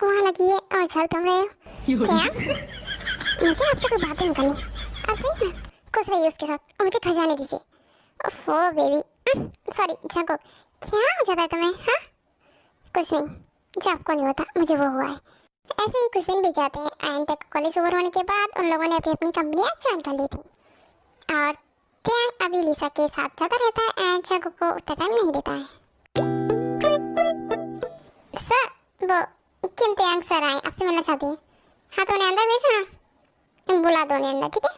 आग वहाँ लगी है और जल तुम रहे हो क्या? मुझे आपसे कोई बातें नहीं करनी। आप सही ना खुश रहिए उसके साथ और मुझे घर जाने दीजिए। ओफो बेबी, सॉरी जंको, क्या हो जाता है तुम्हें? हाँ कुछ नहीं, जो आपको नहीं होता मुझे वो हुआ है। ऐसे ही कुछ दिन बीत जाते हैं एंड तक कॉलेज ओवर होने के बाद उन लोगों ने अपनी अपनी कंपनियां ज्वाइन कर ली थी और टैंग अभी लिसा के साथ जाता रहता है एंड जंको को उतना टाइम नहीं देता है। सर वो किम टैंग सर आए आपसे मिलना चाहते हैं। हाँ तो उन्हें अंदर भेजो ना, बुला दो उन्हें अंदर, ठीक है?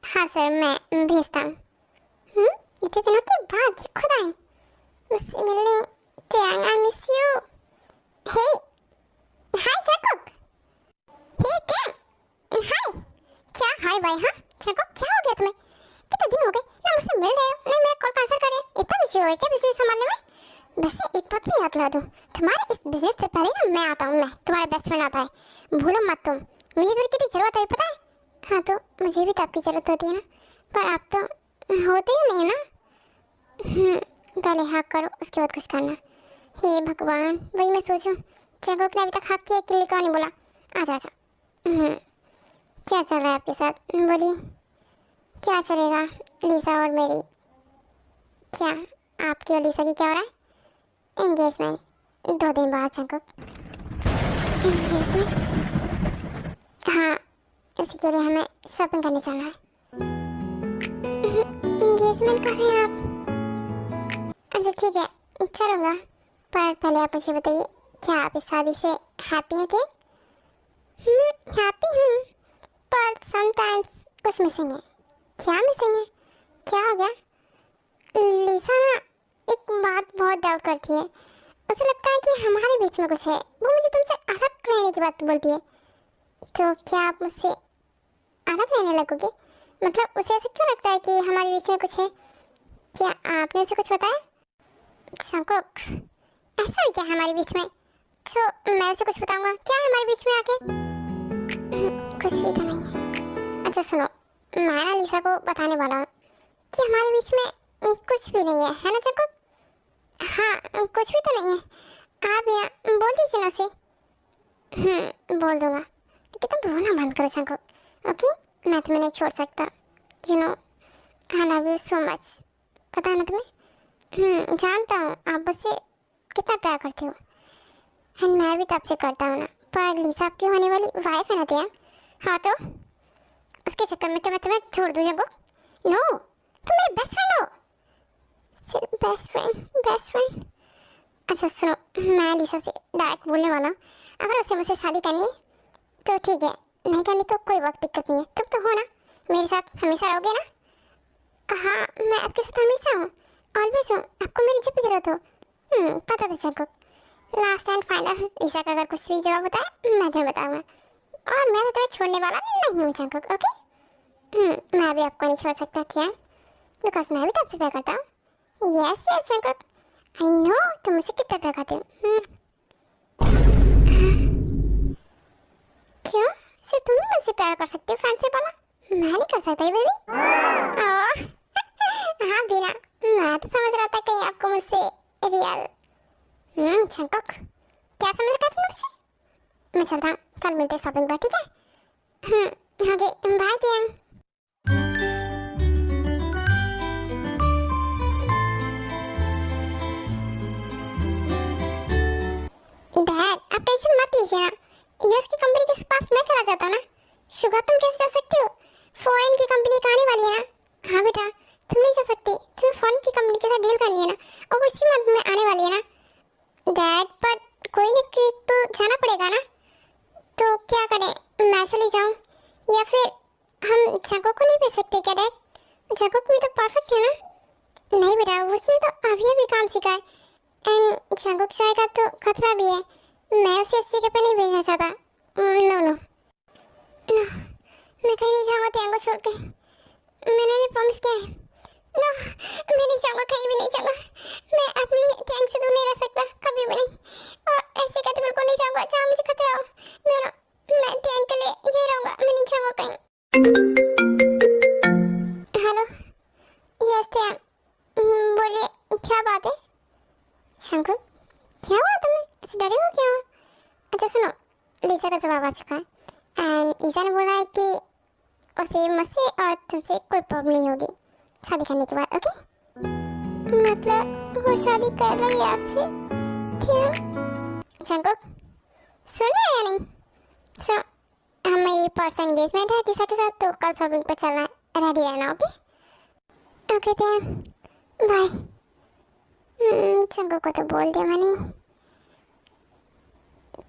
हाँ सर मैं भेजता हूँ। इतने दिनों के बाद ये खुद आए मुझसे मिलने। Tang I miss you. Hey hi Jacob. Hey Tang hi. क्या हाय भाई? हाँ जैकब क्या हो गया तुम्हें? कितने दिन हो गए ना मुझसे मिल रहे हो ना मेरा कॉल आंसर कर रहे हो। इतना बिजी हो क्या बिजनेस संभालने में? बस एक बात भी याद दिला दूं, तुम्हारे इस बिजनेस से पहले ना मैं आता हूँ। मैं तुम्हारा बेस्ट फ्रेंड आता है, भूलो मत तुम। मुझे तुम्हारी कितनी जरूरत है पता है? हाँ तो मुझे भी तो आपकी जरूरत होती है ना, पर आप तो होते ही नहीं ना। पहले हक करो उसके बाद कुछ करना। हे भगवान, वही मैं सोचूं जगह ने अभी तक हक किया के लिए कौन नहीं बोला। आजा आजा। क्या चल रहा है आपके साथ बोलिए? क्या चलेगा लिसा और मेरी? क्या आपकी और लिसा की क्या हो रहा है? एंगेजमेंट 2 दिन बाद जंको। एंगेजमेंट? हाँ इसी के लिए हमें शॉपिंग करने जाना है। एंगेजमेंट कर रहे हैं आप? अच्छा ठीक है चलूँगा, पर पहले आप मुझे बताइए क्या आप इस शादी से हैप्पी थे? हैप्पी हूँ पर समटाइम्स कुछ मिसिंग है। क्या मिसिंग है? क्या हो गया? लिसा ना एक बात बहुत डाउट करती है। उसे लगता है कि हमारे बीच में कुछ है। वो मुझे तुमसे अलग रहने की बात बोलती है। तो क्या आप मुझसे अलग रहने लगोगे? मतलब उसे ऐसे क्यों लगता है कि हमारे बीच में कुछ है? क्या आपने उसे कुछ बताया? जंकुक ऐसा है क्या हमारे बीच में जो मैं उसे कुछ बताऊंगा? क्या है हमारे बीच में आके? कुछ भी तो नहीं है। अच्छा सुनो, मैं ना लिसा को बताने वाला हूँ कि हमारे बीच में कुछ भी नहीं है ना जंकुक? हाँ कुछ भी तो नहीं है। आप यहाँ बोल दीजिए ना उसे। बोल दूंगा, लेकिन तुम रोना बंद करो जंकुक, ओके? मैं तुम्हें नहीं छोड़ सकता। You know I love you so much. पता है ना तुम्हें? जानता हूँ आप मुझसे कितना प्यार करते हो एंड मैं भी तो आपसे करता हूँ ना, पर लिसा आपकी होने वाली वाइफ है ना दिया। हाँ तो उसके चक्कर में तो मैं तुम्हें छोड़ दूँ जंकुक? नो तुम मेरे बेस्ट फ्रेंड हो। सिर्फ बेस्ट फ्रेंड? Best friend? अच्छा सुनो, मैं लिसा से डायरेक्ट बोलने वाला हूँ, अगर उसे मुझसे शादी करनी है तो ठीक है, नहीं करनी तो कोई वक्त दिक्कत नहीं है। तुम तो हो ना मेरे साथ, हमेशा रहोगे ना? हाँ मैं आपके साथ हमेशा हूँ, ऑलवेज हूँ, आपको मेरी जब भी जरूरत हो। पता था जंकुक, लास्ट एंड फाइनल लिसा का अगर कुछ भी जवाब बताए मैं तुम्हें बताऊंगा और मैं तो तुम्हें छोड़ने वाला नहीं हूँ जंकुक, ओके? मैं भी आपको नहीं छोड़ सकता क्या, बिकॉज मैं भी तो आपसे प्यार करता हूँ। Yes yes Jungkook I know तुम मुझसे कितना प्यार करते हो। क्यों सिर्फ तुम ही मुझसे प्यार कर सकते हो? फ्रेंड से बोला मैं नहीं कर सकता ये बेबी। हाँ बिना, मैं तो समझ रहा था कहीं आपको मुझसे रियल। जंकुक क्या समझ रखा तुमने मुझे? मैं चलता हूँ, कल मिलते हैं शॉपिंग पर, ठीक है? ओके बाय दियांग। डैड आप टेंशन मत लीजिए ना, यस की कंपनी के पास मैं चला जाता ना। शुगर तुम कैसे जा सकती हो? फॉरेन की कंपनी आने वाली है ना। हाँ बेटा तुम नहीं जा सकती, तुम्हें फॉरेन की कंपनी के साथ डील करनी है ना और वो इसी मंथ में आने वाली है ना। डैड पर कोई ना कोई तो जाना पड़ेगा ना, तो क्या करें? मैं चली जाऊँ या फिर हम जंकुक को नहीं भेज सकते क्या डैड? जंकुक भी तो परफेक्ट है ना। नहीं बेटा उसने तो अभी अभी काम सीखा है एंड जंकुक जाएगा तो खतरा भी है। मैं उसे इस जगह पे नहीं भेजना चाहता। नो नो नो, मैं कहीं नहीं जाऊँगा टैंग को छोड़ के, मैंने प्रॉमिस किया है। नो मैं नहीं जाऊँगा, कहीं भी नहीं जाऊँगा। मैं अपनी टैंग से दूर नहीं रह सकता कभी भी नहीं, और ऐसे कहते बिल्कुल नहीं जाऊँगा जहाँ मुझे खतरा हो। नो नो मैं टैंग के लिए यही रहूँगा, मैं नहीं जाऊँगा कहीं। हेलो यस टैंग, बोलिए क्या बात है? शंकर क्या हुआ तुम्हें, ऐसे डरे हो क्या? अच्छा सुनो, लिसा का जवाब आ चुका है एंड लिसा ने बोला है कि उसे मुझसे और तुमसे कोई प्रॉब्लम नहीं होगी शादी करने के बाद, ओके? मतलब वो शादी कर रही है आपसे? जंगकुक सुन रहे हैं या नहीं? सुनो, हमारी परसों एंगेजमेंट है लिसा के साथ, तो कल शॉपिंग पे चलना है, रेडी रहना, okay? Okay then bye. Jungkook को तो बोल दिया मैंने,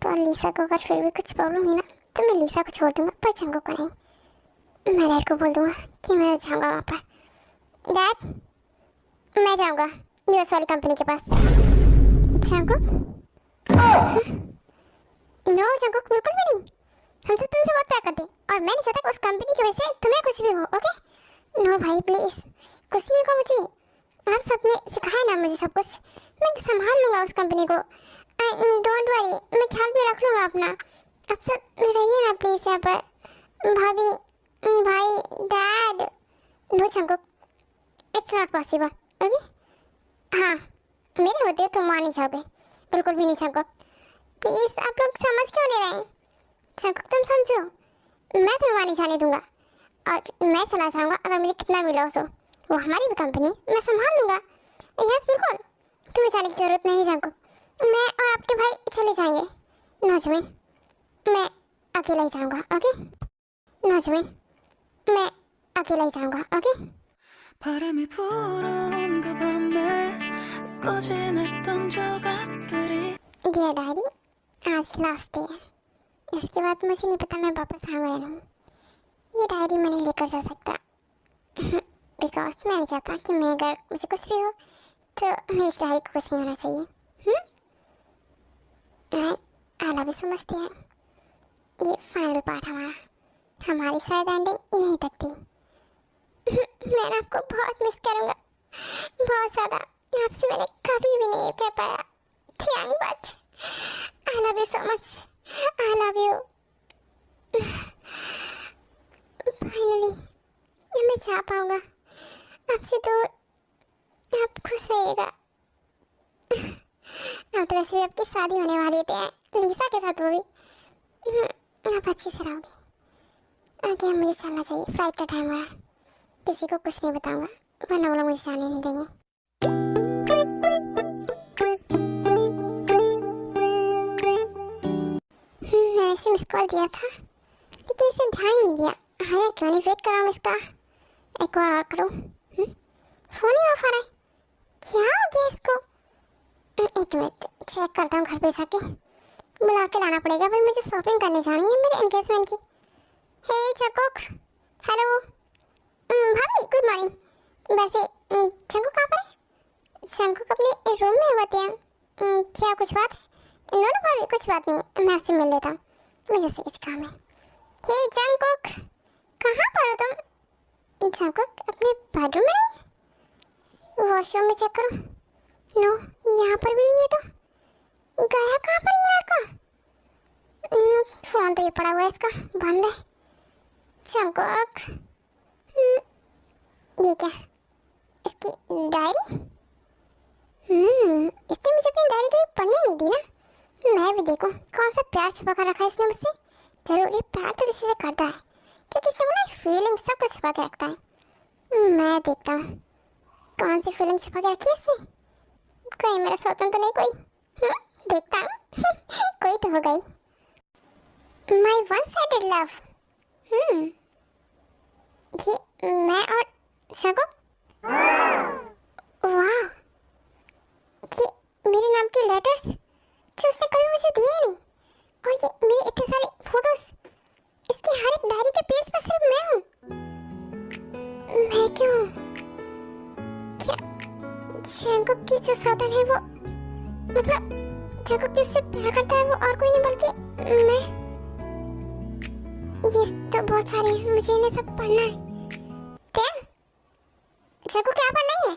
पर लिसा को अगर फिर भी कुछ प्रॉब्लम हुई ना तो मैं लिसा को छोड़ दूंगा, पर जंगकुक को नहीं। मैं डैड को बोल दूंगा कि मैं जाऊंगा वहाँ पर। डैड, मैं जाऊंगा यूएस वाली कंपनी के पास। जंगकुक? नो जंगकुक, बिल्कुल भी नहीं। हम सब तुमसे बहुत प्यार करते हैं और मैं नहीं चाहता कि उस कंपनी की वजह से तुम्हें कुछ भी हो, ओके? नो भाई प्लीज, कुछ नहीं होगा मुझे। आप सबने सिखाया ना मुझे सब कुछ, मैं संभाल लूंगा उस कंपनी को। डोंट वरी, मैं ख्याल भी रख लूंगा अपना। आप सब रहिए ना प्लीज यहाँ पर। भाभी, भाई, dad. No Jungkook, it's not possible, okay? हाँ, मेरे होते तुम वहाँ नहीं जाओगे, बिल्कुल भी नहीं जंगकुक। प्लीज आप लोग समझ क्यों नहीं रहे? जंगकुक तुम समझो, मैं तुम्हें वहाँ नहीं जाने दूंगा और मैं चला जाऊंगा अगर मुझे कितना भी लॉस हो। वो हमारी भी कंपनी, मैं संभाल लूंगा। यस बिल्कुल, तुम्हें जाने की जरूरत नहीं जंगकुक। मैं और आपके भाई चले जाएंगे। नौजवान, मैं अकेला ही जाऊंगा, ओके? नौजवान, मैं अकेला ही जाऊंगा, ओके? 바람이 불어온 그 밤에 꺼지냈던 조각들이 डियर डायरी, आज लास्ट डे है। इसके बाद मुझे नहीं पता मैं वापस आऊँगा या नहीं। ये डायरी मैं नहीं लेकर जा सकता बिकॉज मैं नहीं चाहता कि मैं अगर मुझे कुछ भी हो तो मेरी इस डायरी को कुछ नहीं होना चाहिए। I love you so much dear. ये फाइनल पार्ट हमारी शायद एंडिंग यहीं तक थी। मैं आपको बहुत मिस करूँगा, बहुत ज़्यादा। आपसे मैंने कभी भी नहीं कह पाया थियांग, but I love you so much, I love you. Finally मैं जा पाऊंगा आपसे दूर। आप खुश रहिएगा। अब तो वैसे भी आपकी शादी होने वाली थी लिसा के साथ, वो भी। आप अच्छे से रहोगे। आगे मुझे चलना चाहिए, फ्लाइट का टाइम हो रहा है। किसी को कुछ नहीं बताऊंगा वरना वो लोग मुझे जाने नहीं देंगे। मैंने इसे मिस कॉल दिया था लेकिन इसे ध्यान ही नहीं दिया। हाँ, क्यों नहीं वेट कर रहा हूँ इसका। एक बार और करूँ। फोन ही ऑफ आ रहा है, क्या हो गया इसको? एक मिनट चेक करता हूँ घर पे जाके। बुला के लाना पड़ेगा भाई, मुझे शॉपिंग करने जानी है मेरे एंगेजमेंट की। हे जंगकुक, हेलो। भाभी गुड मॉर्निंग। वैसे जंगकुक कहाँ पर है? जंगकुक अपने रूम में होते हैं। क्या कुछ बात है? नो नो भाभी, कुछ बात नहीं, मैं उससे मिल लेता हूँ, मुझे उससे कुछ काम है। हे जंगकुक, कहाँ पर हो तुम? जंगकुक अपने बेडरूम में नहीं? वॉशरूम में चेक करो। नो, यहाँ पर भी नहीं है। तो गया कहाँ पर ये लड़का? फोन तो ये पड़ा हुआ है इसका, बंद है। जंगकुक, ये क्या? इसकी डायरी? इसने मुझे अपनी डायरी कभी पढ़ने नहीं दी ना। मैं भी देखूं कौन सा प्यार छुपा कर रखा है इसने मुझसे। जरूर ये प्यार तो किसी से करता है, क्योंकि इसने बोला फीलिंग सब कुछ छुपा के रखता है। मैं देखता हूँ कौन सी फीलिंग छुपा के रखी है इसने। कहीं मेरा स्वतंत्र तो नहीं कोई? देखता हूँ कोई तो हो गई। My one sided love. ये मैं और जंगकुक। वाह, ये मेरे नाम के लेटर्स जो उसने कभी मुझे दिए ही नहीं, और ये मेरे इतने सारे फोटोज, इसकी हर एक डायरी के पेज पर सिर्फ मैं हूँ। मैं क्यों? क्या जंगकुक की जो सौतन है वो, मतलब जंगकुक जिससे प्यार करता है वो और कोई नहीं बल्कि मैं। ये तो बहुत सारे हैं, मुझे इन्हें सब पढ़ना है। क्या जंगकुक यहाँ पर नहीं है?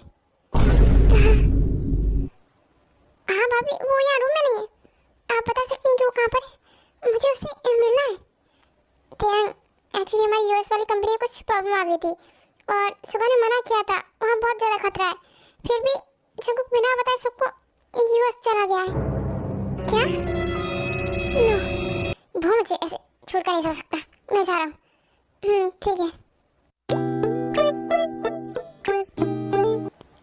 हाँ भाभी, वो यहाँ रूम में नहीं है। आप बता सकती हैं कि वो कहाँ पर है? मुझे उससे मिलना है। एक्चुअली हमारी यूएस वाली कंपनी में कुछ प्रॉब्लम आ गई थी और सुगा ने मना किया था, वहाँ बहुत ज़्यादा खतरा है। फिर भी जंगकुक बिना बताए सबको यूएस चला गया है। क्या? नो, भूल मुझे ऐसे छोड़कर नहीं जा सकता, मैं जा रहा हूँ। ठीक है।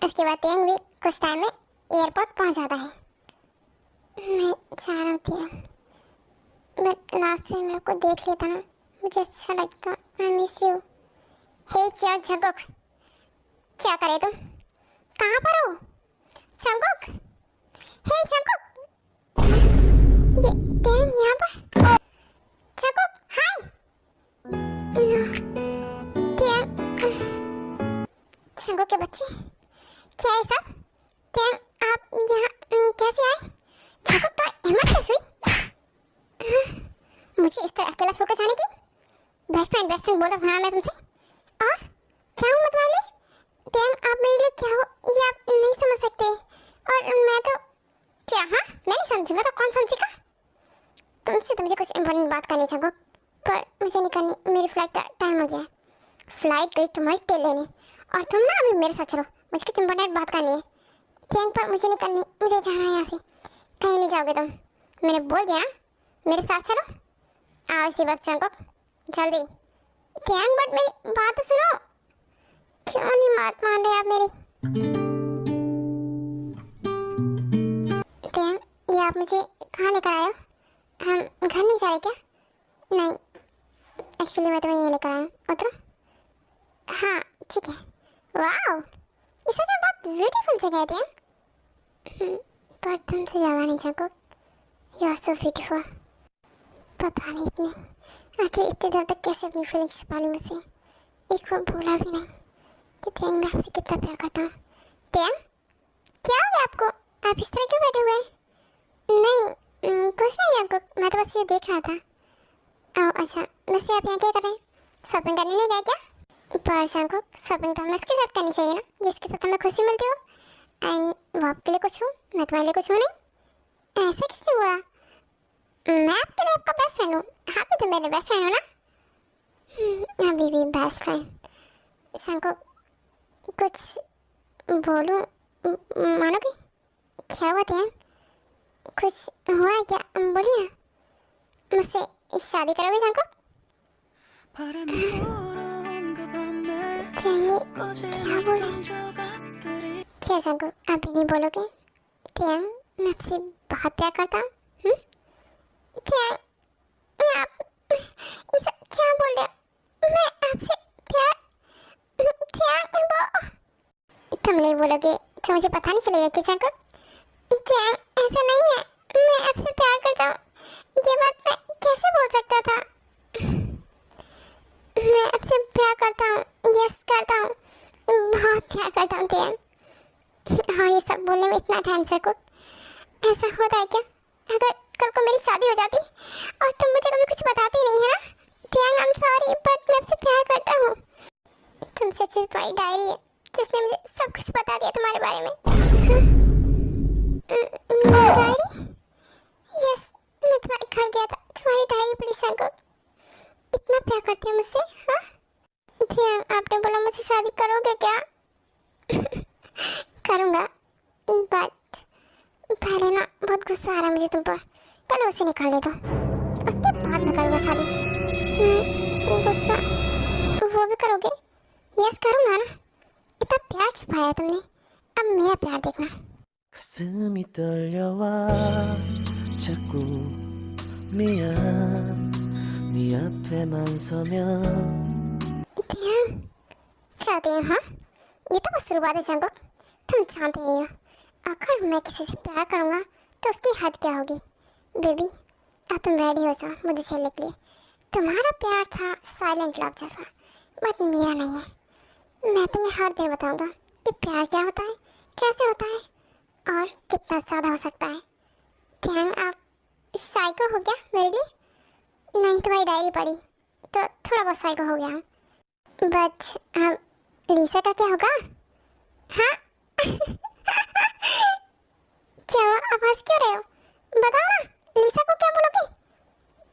उसके बाद तियांग भी कुछ टाइम में एयरपोर्ट पहुंच जाता है। मैं जा रहा हूँ तियांग, बट लास्ट से मैं आपको देख लेता ना, मुझे अच्छा लगता। आई मिस यू। हे चाओ जंगकुक, क्या करे तुम? कहाँ पर हो जंगकुक? हे जंगकुक, ये तियांग यहाँ पर? जंगकुक हाय। तियांग, जंगकुक के बच्चे, क्या है सब? तियांग आप यहाँ कैसे आए? जंगकुक तो हिम्मत कैसे हुई मुझे इस तरह अकेला छोड़कर जाने की? बेस्ट फ्रेंड बोलता था मैं तुमसे। और क्या हूँ मैं तुम्हारे लिए? तियांग आप मेरे लिए क्या हो ये आप नहीं समझ सकते। और मैं तो क्या, हाँ मैं नहीं समझूंगा तो कौन समझेगा? तुमसे तो मुझे कुछ इम्पोर्टेंट बात करनी चाहिए, पर मुझे नहीं करनी, मेरी फ्लाइट का टाइम हो गया है। फ्लाइट गई तुम्हारी तेल लेने और तुम ना अभी मेरे साथ चलो, मुझे कुछ इम्पोर्टेंट बात करनी है। तियांग पर मुझे नहीं करनी, मुझे जाना है यहाँ से। कहीं नहीं जाओगे तुम, मैंने बोल दिया ना, मेरे साथ चलो। आओ इसी वक्त जंगकुक, जल्दी। तियांग बट मेरी बात तो सुनो, क्यों नहीं बात मान रहे आप मेरी? तियांग ये आप मुझे कहाँ लेकर आए हो? हम घर नहीं जा रहे क्या? नहीं, एक्चुअली मैं तुम्हें ये लेकर आया हूँ, उतरो। हाँ ठीक है। वाओ, ये सच में बहुत ब्यूटीफुल जगह है तियांग, पर तुमसे ज़्यादा नहीं Jungkook, you are so beautiful. पता नहीं आखिर इतने देर तक कैसे अपनी फीलिंग्स छुपा ली मुझसे, एक बार बोला भी नहीं कि तियांग मैं आपसे कितना प्यार करता हूँ। तियांग क्या हो गया आपको? आप इस तरह क्यों बैठे हुए हैं? नहीं कुछ नहीं जंगकुक, मैं तो बस ये देख रहा था। ओह अच्छा, वैसे आप यहाँ क्या कर रहे हैं? शॉपिंग करने नहीं गए क्या? पर जंगकुक शॉपिंग तो हमें उसके साथ करनी चाहिए ना, जिसके साथ हमें खुशी मिलती हो। एंड वो आपके लिए कुछ हूँ, मैं तुम्हारे लिए कुछ हूँ नहीं। ऐसा किसने बोला? मैं आपके लिए आपका बेस्ट फ्रेंड हूँ। आप भी तो मेरे बेस्ट फ्रेंड हो ना? अभी भी बेस्ट फ्रेंड। जंगकुक कुछ बोलूं मानोगे? क्या हुआ तियांग? कुछ हुआ है क्या? बोलिए ना। मुझसे शादी करोगे जंगकुक? 바람이 불어온 그 밤에 तियांग 꺼진 क्या बोल रहे 어떤 हैं? 조각들이 क्या जंगकुक अभी नहीं बोलोगे? तियांग मैं आपसे बहुत प्यार करता हूँ। तियांग आप ये सब क्या बोल रहे हो? मैं आपसे प्यार, तियांग वो तुम नहीं बोलोगे तो मुझे पता नहीं चलेगा कि जंगकुक? तियांग ऐसा नहीं है, मैं आपसे प्यार करता हूँ, ये बात मैं कैसे बोल सकता था? मैं आपसे प्यार करता हूँ, यस करता हूँ, बहुत प्यार करता हूँ तियांग। और ये सब बोलने में इतना टाइम जंगकुक, ऐसा होता है क्या? अगर कल को मेरी शादी हो जाती और तुम मुझे कभी कुछ बताती नहीं है ना? तियांग आई एम सॉरी बट मैं आपसे प्यार करता हूँ। तुमसे अच्छी तुम्हारी डायरी है जिसने मुझे सब कुछ बता दिया तुम्हारे बारे में। डायरी? यस, मैं तुम्हारे घर गया था, तुम्हारी डायरी पढ़ी जंगकुक। इतना प्यार करती हो मुझसे? हाँ तियांग आपने बोला मुझसे शादी करोगे क्या? करूँगा, बट पहले ना बहुत गुस्सा आ रहा है मुझे तुम पर, पहले उसे निकालने दो, उसके बाद मैं करूँगा शादी। गुस्सा वो भी करोगे? यस करूँगा ना, इतना प्यार छुपाया तुमने, अब मेरा प्यार देखना। 가슴이 떨려와 자꾸 미안 네 앞에만 서면 तियांग क्या तियांग? हाँ ये तो बस शुरुआत है जंगकुक, तुम जानते ही हो अगर मैं किसी से प्यार करूँगा तो उसकी हद क्या होगी। बेबी अब तुम रेडी हो जाओ मुझे चलने के लिए। तुम्हारा प्यार था साइलेंट लव जैसा, बट मेरा नहीं है। मैं तुम्हें हर दिन बताऊंगा कि प्यार क्या होता है, कैसे होता है और कितना ज़्यादा हो सकता है। तियांग आप साइको हो गया मेरे लिए? नहीं तुम्हारी डायरी पढ़ी तो थोड़ा बहुत साइको हो गया हूँ, बट लीसा का क्या होगा? हाँ क्या आवाज क्यों रहे हो? बताओ ना, लीसा को क्या बोलोगे?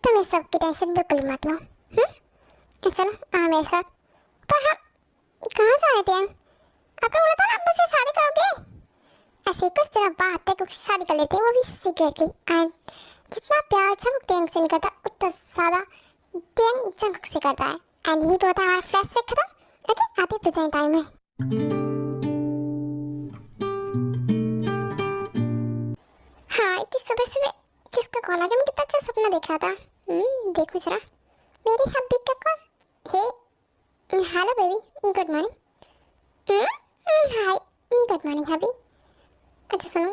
तुम इस सब की टेंशन बिल्कुल मत लो। चलो मेरे साथ। पर हम कहाँ जा रहे थे? आपने बोला था ना आप मुझसे शादी करोगे। ऐसे ही कुछ दिनों बाद तक शादी कर लेते हैं, वो भी सीक्रेटली। एंड जितना प्यार जंगकुक तेंग से नहीं करता उतना ज़्यादा तेंग जंगकुक से करता है। एंड यही तो होता है हमारा फ्लैशबैक खत्म। ओके, आते प्रेजेंट टाइम में। हाँ, इतनी सुबह सुबह किसका कॉल आ गया? मैं कितना अच्छा सपना देख रहा था। देखो जरा, मेरी हब्बी का कॉल। हे, हेलो बेबी, गुड मॉर्निंग। हाय, गुड मॉर्निंग हब्बी। अच्छा सुनो,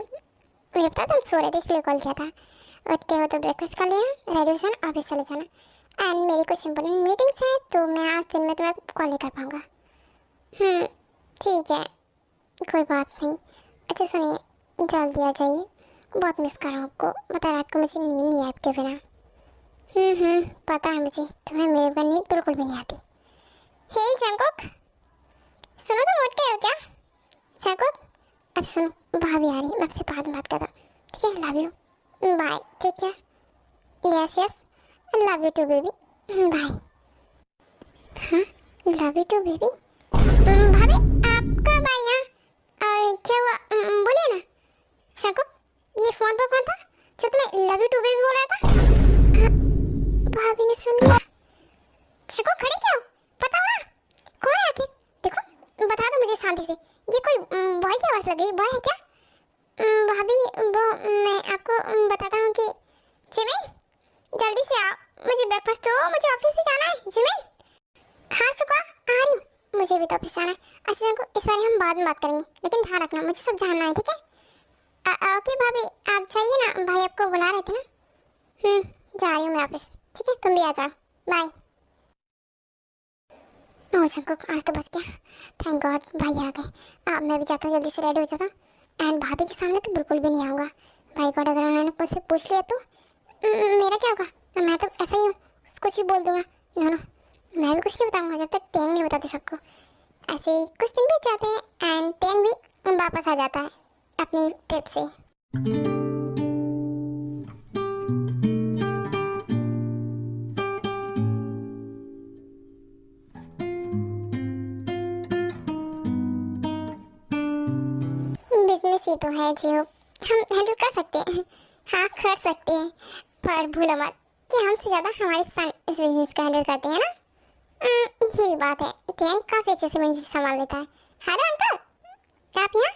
मुझे पता तुम सो रहे थे इसलिए कॉल किया था। उठ के हो तो ब्रेकफास्ट कर लेना, रेडी हो जाना, ऑफिस चले जाना। एंड मेरी कुछ इंपॉर्टेंट मीटिंग्स हैं तो मैं आज दिन में तुम्हें कॉल नहीं कर पाऊँगा। ठीक है, कोई बात नहीं। अच्छा सुनिए, जल्दी आ जाइए, बहुत मिस कर रहा हूँ आपको। पता रात को मुझे नींद नहीं आई आपके बिना। पता है मुझे, तुम्हें मेरे बिना नींद बिल्कुल भी नहीं आती। हे जंगकुक, सुनो तुम उठ गए हो क्या? जंगकुक, अच्छा सुनो, भाभी आ रही है, मैं आपसे बाद में बात करता हूँ। ठीक है, love you, bye, take care. Yes yes, love you too baby, bye. हाँ, लव यू टू बेबी। भाभी आप कब आई यहाँ? और क्या हुआ, बोलिए ना। जंगकुक, ये फोन पर कौन था जो तुम्हें लव यू टू बेबी बोल रहा था? भाभी ने सुन लिया। जंगकुक, खड़ी क्यों हो? बताओ ना, कौन है आखिर? देखो, बता दो मुझे शांति से। ये कोई बॉय की आवाज़ लग रही है, बॉय है क्या? भाभी वो मैं आपको बताता हूँ कि जिमिन, जल्दी से आओ, मुझे ब्रेकफास्ट दो, मुझे ऑफिस भी जाना है। जिमिन, हाँ सुका, आ रही हूँ, मुझे भी तो ऑफिस जाना है। अच्छा जंगकुक, इस बारे हम बाद में बात करेंगे, लेकिन ध्यान रखना, मुझे सब जानना है, ठीक है? ओके भाभी, आप जाइए ना, भाई आपको बुला रहे थे ना। जा रही हूँ मैं ऑफिस, ठीक है? तुम भी आ जाओ, बाय। ओह जंगकुक, आज तो बच गया, थैंक गॉड भाई आ गए। अब मैं भी जाता हूँ, जल्दी से रेडी हो जाता हूँ। एंड भाभी के सामने तो बिल्कुल भी नहीं आऊँगा। भाई गॉड, अगर उन्होंने मुझसे पूछ लिया तो मेरा क्या होगा? तो मैं तो ऐसा ही हूँ, कुछ भी बोल दूँगा। नो नो, मैं भी कुछ नहीं बताऊँगा जब तक तेंग नहीं बताती सबको। ऐसे ही कुछ दिन बीत जाते हैं एंड तेंग भी वापस आ जाता है अपनी ट्रिप से। बिजनेस ही तो है जो हम हैंडल कर सकते हैं। हाँ, कर सकते हैं, पर भूलो मत कि हमसे ज़्यादा हमारे सन इस बिजनेस को हैंडल करते हैं ना। ये भी बात है, तेंग काफ़ी अच्छे से बिजनेस संभाल लेता है। हेलो अंकल, आप यहाँ?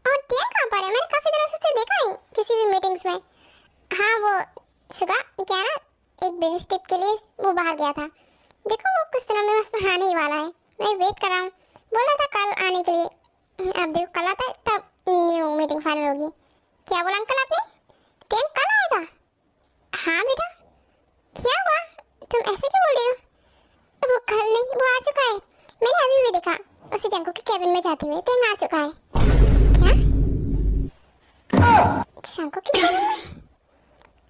और तेंग कहाँ पर है? मैंने काफ़ी दिनों से उसे देखा नहीं किसी भी मीटिंग्स में। हाँ, वो शुगा क्या ना, एक बिजनेस ट्रिप के लिए वो बाहर गया था। देखो वो कुछ दिनों में बस आने ही वाला है, मैं वेट कर रहा हूँ। बोला था कल आने के लिए, अब देखो कल आता है तब न्यू मीटिंग फाइनल होगी। क्या बोला अंकल आपने? तेंग कल आएगा? हाँ बेटा, क्या हुआ, तुम ऐसे क्यों बोल रहे हो? वो कल नहीं, वो आ चुका है, मैंने अभी भी देखा उसे जंगकुक के कैबिन में जाते हुए। तेंग आ चुका है। क्या? जंगकुक के कैबिन में?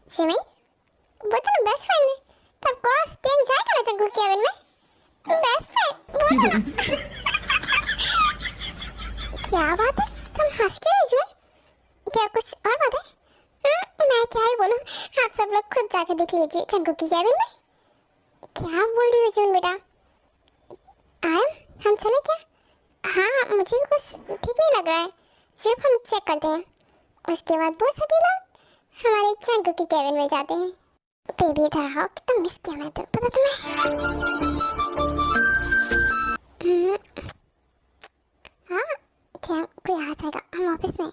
जिमिन, वो तो बेस्ट फ्रेंड है, तब कोर्स तेंग जाएगा ना जंगकुक के कैबिन में। बेस्ट फ्रेंड, वो तो ना। क्या बात है, तुम हंस क्यों रही हो? क्या कुछ और बात है? मैं क्या ही बोलूं, आप सब लोग खुद जाके देख लीजिए जंगकुक की कैबिन में। क्या बोल रही हो जून बेटा? आरम, हम चले क्या? हाँ, मुझे भी कुछ ठीक नहीं लग रहा है। जब हम चेक करते हैं उसके बाद वो सभी लोग हमारे जंगकुक की कैबिन में जाते हैं। बेबी इधर आओ, कितना मिस किया मैं तो, पता तुम्हें? हाँ, क्या कोई आ जाएगा, हम ऑफिस में।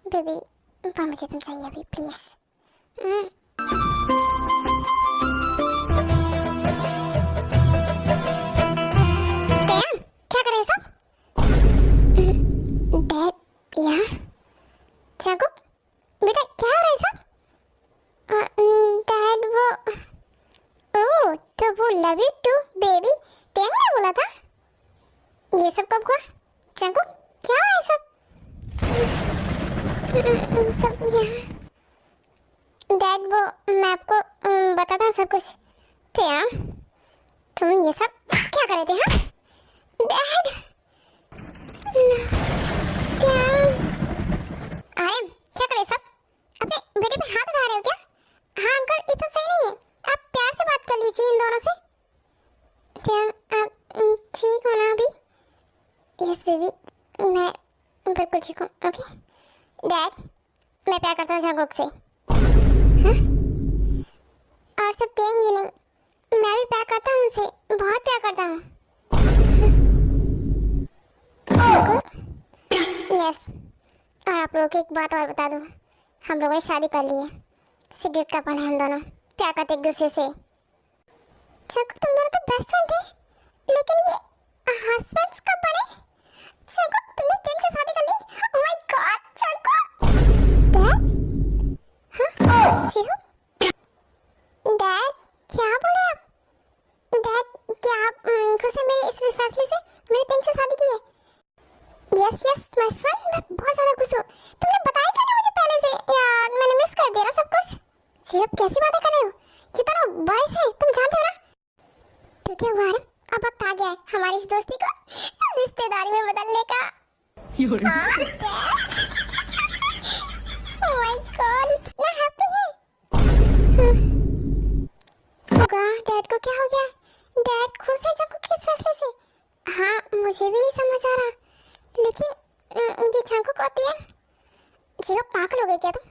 बेबी पर मुझे तुम चाहिए अभी, प्लीज। क्या कर रहे हो सब? डैड यहाँ? जंगकुक बेटा, क्या हो रहा है सब? डैड वो, ओह तो वो लव यू टू बेबी तेंग ने बोला था? ये सब कब हुआ? जंगकुक, क्या हो रहा है सब? सब यहाँ। डैड वो मैं आपको बताता हूँ सब कुछ। तेंग, तुम ये सब क्या कर रहे थे? हाँ डैड, आयम क्या कर रहे सब? अपने बेटे पे हाथ उठा रहे हो क्या? हाँ अंकल, ये सब सही नहीं है, आप प्यार से बात कर लीजिए इन दोनों से। आप ठीक हो ना अभी? यस बेबी, मैं बिल्कुल ठीक हूँ। ओके डैड, मैं प्यार करता हूँ जंगकुक से। हाँ और सब देंगे नहीं। मैं भी प्यार करता हूँ उनसे, बहुत प्यार करता हूँ। यस, और आप लोगों को एक बात और बता दूँ, हम लोगों ने शादी कर ली है। सिगरेट का पान हम दोनों प्यार करते एक दूसरे से। चंकू तुम दोनों तो बेस्ट फ्रेंड थे, लेकिन ये हस्बैंड्स कब बने? चंकू तुमने दिन से शादी कर ली? Oh my god Chanku. Dad? हाँ चीहू? डैड क्या बोले आप? डैड क्या आप खुश हैं मेरे इस फैसले से, मेरे दिन से शादी की है? यस यस माय सन, मैं बहुत ज्यादा खुश हूँ। तुमने बताया क्यों नहीं मुझे पहले से? यार मैंने मिस कर दिया ना सब कुछ। जी अब कैसी बातें कर रहे हो? ये तो बॉयज है, तुम जानते हो ना। तो क्या हुआ आरम, अब वक्त आ गया है हमारी इस दोस्ती को रिश्तेदारी में बदलने का। ओह माय गॉड कितना हैप्पी है। सुगा डैड को क्या हो गया? डैड खुश है चंकू के इस फैसले से? हाँ मुझे भी नहीं समझ आ रहा, लेकिन ये चंकू को आती है। जी पागल हो गई क्या तुम?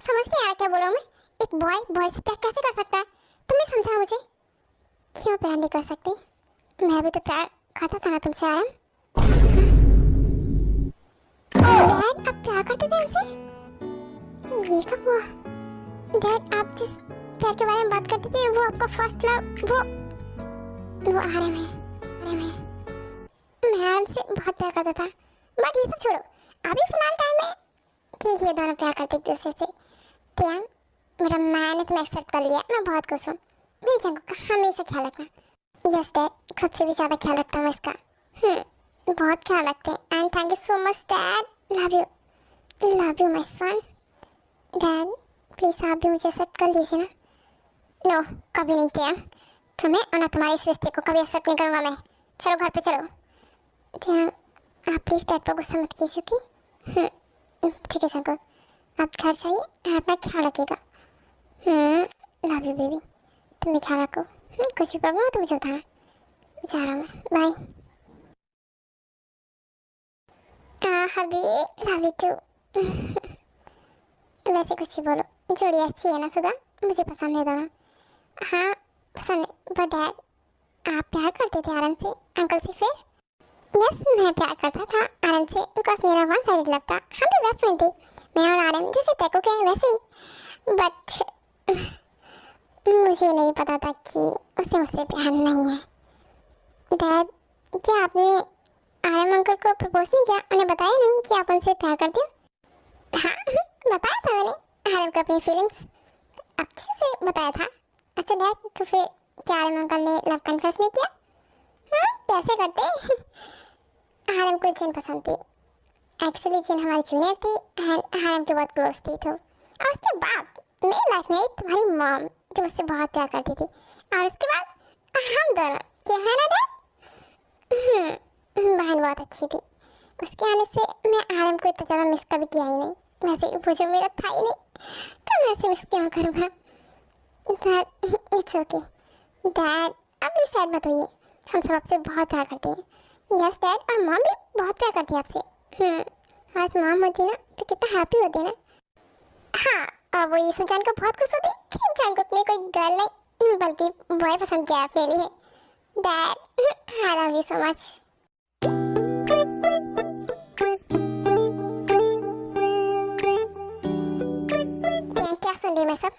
समझ नहीं आ रहा क्या बोल रहा हूँ मैं? एक बॉय से प्यार कैसे कर सकता है? तुम ही समझाओ मुझे। क्यों प्यार नहीं कर सकती? मैं भी तो प्यार करता था ना तुमसे आरम। डैड आप प्यार करते थे हमसे? ये कब हुआ? डैड आप जिस प्यार के बारे में बात करते थे वो आपका फर्स्ट लव, वो आरम है। मैं आरम से बहुत प्यार करता था, बट ये सब छोड़ो। अभी फिलहाल टाइम में कि ये दोनों प्यार करते एक दूसरे से। त्यान मेरा मैंने तुम्हें एक्सेप्ट कर लिया, मैं बहुत खुश हूँ। मेरे चंकू का हमेशा ख्याल रखना। यस डैड, खुद से भी ज़्यादा ख्याल रखता हूँ इसका। बहुत ख्याल रखते हैं। And thank you so much dad, love you my son. Dad please आप भी मुझे एक्सेप्ट कर लीजिए ना। नो कभी नहीं त्यान, तुम्हें और ना तुम्हारे इस रिश्ते को कभी एक्सेप्ट नहीं करूँगा मैं। चलो घर पे चलो। त्यान आप प्लीज़ डैड पर गुस्सा मत कीजिए कि। ठीक है चंकू, आप घर जाइए और अपना ख्याल रखिएगा। लव यू बेबी, तुम भी ख्याल रखो। कुछ भी प्रॉब्लम हो तो मुझे बताना। जा रहा हूँ मैं, bye. Hubby love you too. वैसे कुछ ही बोलो, जोड़ी अच्छी है ना सुगा? मुझे पसंद है दोनों। हाँ पसंद है, बट डैड आप प्यार करते थे आरम से अंकल से फिर? यस मैं प्यार करता था आरम से, बिकॉज मेरा वन साइडेड लव था। हम भी बेस्ट फ्रेंड थे, मैं और आरम जैसे तैको के वैसे ही। बट मुझे नहीं पता था कि उसे मुझसे प्यार नहीं है। डैड क्या आपने आरम अंकल को प्रपोज नहीं किया? उन्हें बताया नहीं कि आप उनसे प्यार करते हो? हाँ बताया था मैंने आरम को अपनी फीलिंग्स, अच्छे से बताया था। अच्छा डैड तो फिर क्या आरम अंकल ने लव कन्फेस नहीं किया? हाँ कैसे करते? आरम को जिन पसंद थी, एक्चुअली जिन हमारी जूनियर थी एंड आरम के बहुत क्लोज थी। तो और उसके बाद मेरी लाइफ में तुम्हारी मॉम जो मुझसे बहुत प्यार करती थी, और उसके बाद हम दोनों, क्या है ना डैड? बहन बहुत अच्छी थी। उसके आने से मैं आरम को इतना ज़्यादा मिस कभी किया ही नहीं। वैसे वो जो मेरा था ही नहीं, तो मैं उसे मिस क्यों करूँगा? इट्स ओके डैड, अब भी सैड मत होइए, हम सब आपसे बहुत प्यार करते हैं। यस डैड, और मॉम भी बहुत प्यार करती है आपसे। आज मॉम होती ना तो कितना हैप्पी होती ना। हाँ और वो ये सुन को बहुत खुश होती कि जानकुक ने कोई गर्ल नहीं बल्कि बॉय पसंद किया अपने लिए। Dad I love you so much. क्या सुन रही मैं सब?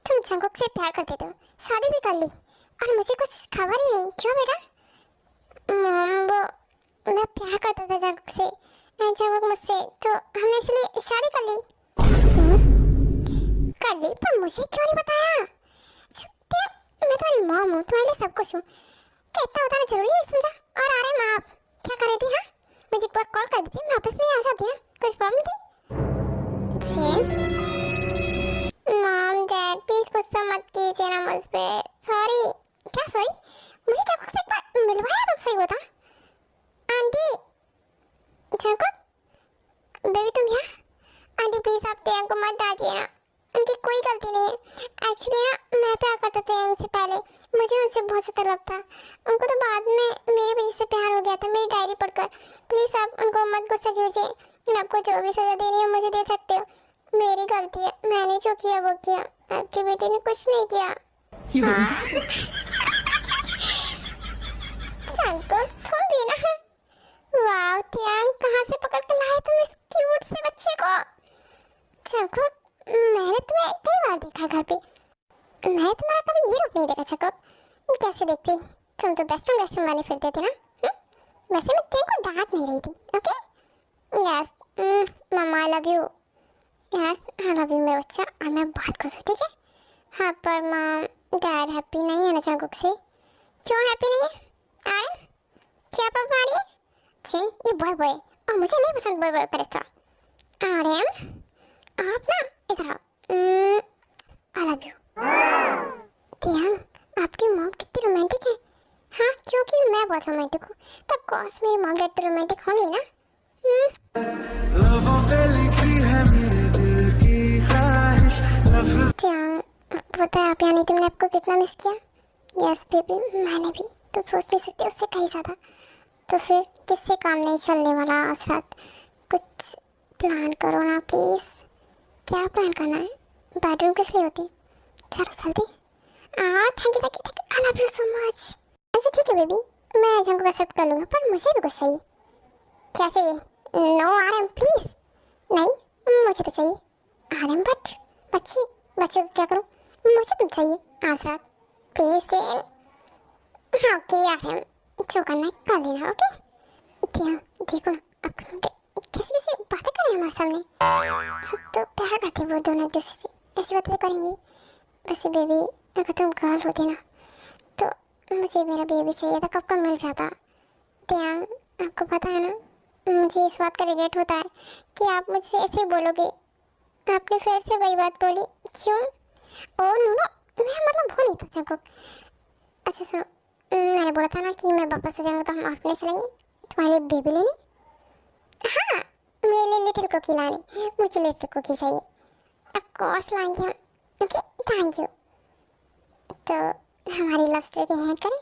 तुम जंगकुक से प्यार करते थे, शादी भी कर ली और मुझे कुछ खबर ही नहीं, क्यों बेटा? वो मैं प्यार करता था जंगकुक से, जंगकुक मुझसे, तो हमने इसलिए शादी कर ली। कर ली, पर मुझे क्यों नहीं बताया? मैं तुम्हारी मॉम हूँ, तुम्हारे लिए सब कुछ हूँ, क्या इतना बताना जरूरी है? समझा? और आ रहे माँ आप क्या कर रही थी? हाँ मुझे एक बार कॉल कर दी थी, मैं ऑफिस में आ जाती ना, कुछ प्रॉब्लम थी? मॉम डैड प्लीज गुस्सा मत कीजिए ना मुझ पे। सॉरी। क्या सॉरी? मुझे जंगकुक से एक बार मिलवाया तो सही होता। आंटी जंगकुक बेबी तुम यहाँ? आंटी प्लीज आप तेयंग को मत डांटिए ना, उनकी कोई गलती नहीं है। एक्चुअली ना मैं प्यार करता था उनसे पहले, मुझे उनसे बहुत सा तलब था, उनको तो बाद में मेरी वजह से प्यार हो गया था मेरी डायरी पढ़कर। प्लीज़ आप उनको मत गुस्सा कीजिए, आपको जो भी सज़ा देनी है मुझे दे सकते हो, मेरी गलती है, मैंने जो किया वो किया, आपके बेटे ने कुछ नहीं किया। हाँ? जंगकुक तुम भी ना? वाह तियांग, कहाँ से पकड़ कर लाए तुम इस क्यूट से बच्चे को? जंगकुक, मैंने तुम्हें कई बार देखा घर पे, मैंने तुम्हारा कभी ये रूप नहीं देखा। जंगकुक कैसे देखती, तुम तो बेस्ट बने फिरते थे ना। वैसे मैं तेरे को डांट नहीं रही थी, okay? Yes mama I love you. Yes I love you मेरा बच्चा, और मैं बहुत खुश हूँ, ठीक है? हाँ पर मॉम डैड हैप्पी नहीं है ना जंगकुक से? क्यों हैप्पी नहीं है? अरे क्या प्रॉब्लम आ रही है? चिन ये बॉय बॉय, और मुझे नहीं पसंद बॉय बॉय का रिश्ता। अरे आप ना इधर आओ। आई लव यू। तियांग, आपकी मॉम कितनी रोमांटिक है। हाँ क्योंकि मैं बहुत रोमांटिक हूँ, तो कोर्स मेरी मॉम डैड तो रोमांटिक होंगी ना। तियांग, पता है आप यानी तुमने आपको कितना मिस किया? यस बेबी, मैंने भी। तुम सोच नहीं सकते उससे कहीं ज़्यादा। तो फिर किससे काम नहीं चलने वाला असरत? कुछ प्लान करो ना प्लीज़। क्या प्लान करना है? बेडरूम किस लिए होती? चलो जल्दी। Thank you I love you so much. अच्छा ठीक है बेबी, मैं जंगकुक एक्सेप्ट कर लूँगा, पर मुझे भी कुछ चाहिए। क्या चाहिए? No RM please. नहीं मुझे तो चाहिए आरएम, बट बच्चे को क्या करूँ? मुझे तुम चाहिए आसरात प्लीज़। हाँ ओके आरएम, जो करना है कर लेना, ओके? देखो ना अब कैसे कैसे बातें करें हमारे सामने। तो प्यार करते वो दोनों एक दूसरे से, ऐसी बातें तो करेंगी। वैसे बेबी अगर तुम गर्ल होती ना तो मुझे मेरा बेबी चाहिए था, कब का मिल जाता। तियांग आपको पता है ना, मुझे इस बात का रिग्रेट होता है कि आप मुझसे ऐसे बोलोगे। आपने फिर से वही बात बोली, क्यों? ओ नो नो, मेरा मतलब वो नहीं था जंगकुक। अच्छा सुनो, मैंने बोला था ना कि मैं वापस आ जाऊंगा तो हम ऑर्फनेज चलेंगे तुम्हारे लिए बेबी लेने। हाँ मेरे लिए लिटिल कुकी लानी, मुझे लिटिल कुकी चाहिए। ऑफ कोर्स लाएंगे हम, ओके थैंक यू। तो हमारी लव स्टोरी की हेड करें।